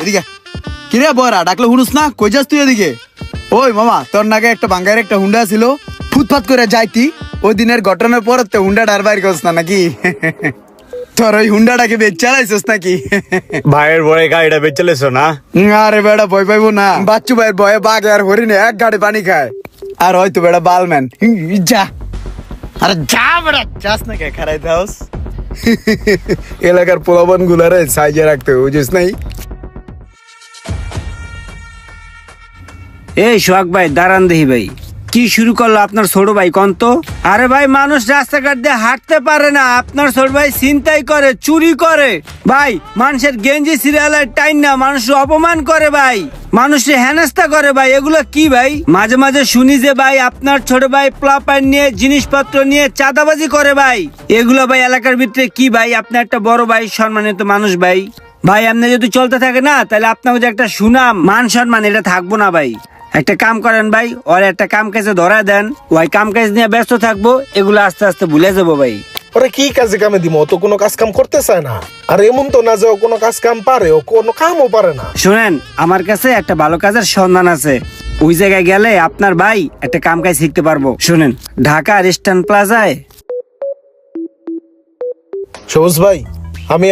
এদিকে কিরে বয়রা ডাকলে হুনুস না, কই যাস তুই এদিকে? ওই মামা, তোর নাকি একটা বাঙ্গায়ের একটা হুন্ডা ছিল, ফুটপাত করে যাইতি, ওই দিনের ঘটনার পর তো হুন্ডা ডার বাইর করছ না নাকি? তোর ওই হুন্ডাটাকে বেচ চালাইছিস নাকি? ভাইয়ের বড় গাড়িটা বেচলেছো না? আরে বেড়া ভয় পাইবো না, বাচ্চু ভাইয়ের ভয়ে বাঘ আর হরিণে এক গাড়ি পানি খায়। আর হয়তো বেড়া বালম্যান যা, আরে যা বেড়া, যাস না কে খারাই দাওস। এলাকার পোলাবন গুলারে সাইজে রাখতে বুঝিস নাই। এই সোহাগ ভাই দাঁড়ান দেখি ভাই, কি শুরু করলো আপনার ছোট ভাই কন্ত? আরে ভাই, মানুষ রাস্তাঘাট দিয়ে হাঁটতে পারে না, আপনার ছোট ভাই ছিনতাই করে, চুরি করে ভাই, মানুষের গেঞ্জি সিরিয়ালের টাইম না, মানুষ অপমান করে ভাই, মানুষের হেনস্থা করে ভাই, এগুলো কি ভাই? মাঝে মাঝে শুনি যে ভাই আপনার ছোট ভাই প্লাপার নিয়ে জিনিসপত্র নিয়ে চাঁদাবাজি করে ভাই, এগুলো ভাই এলাকার ভিতরে কি ভাই? আপনি একটা বড় ভাই, সম্মানিত মানুষ ভাই, ভাই আপনি যদি চলতে থাকে না, তাহলে আপনাকে যে একটা সুনাম মান সম্মান এটা থাকবো না ভাই। একটা কাম করেন ভাই, ওর একটা কাম কাজে ধরা দেন, ওই কাম কাজ নিয়ে ব্যস্ত থাকবো, এগুলো আস্তে আস্তে ভুলে যাবো ভাই। ওরে কি কাজে কামে দিব, ও তো কোনো কাজ কাম করতে চায় না। আর এমন তো না যে ও কোনো কাজ কাম পারে, ও কোনো কামও পারে না। শুনেন, আমার কাছে একটা ভালো কাজের সন্ধান আছে, ওই জায়গায় গেলে আপনার ভাই একটা কাম কাজ শিখতে পারবো। শুনেন, ঢাকা রেস্টার্ন প্লাজায়। সবুজ ভাই, আমি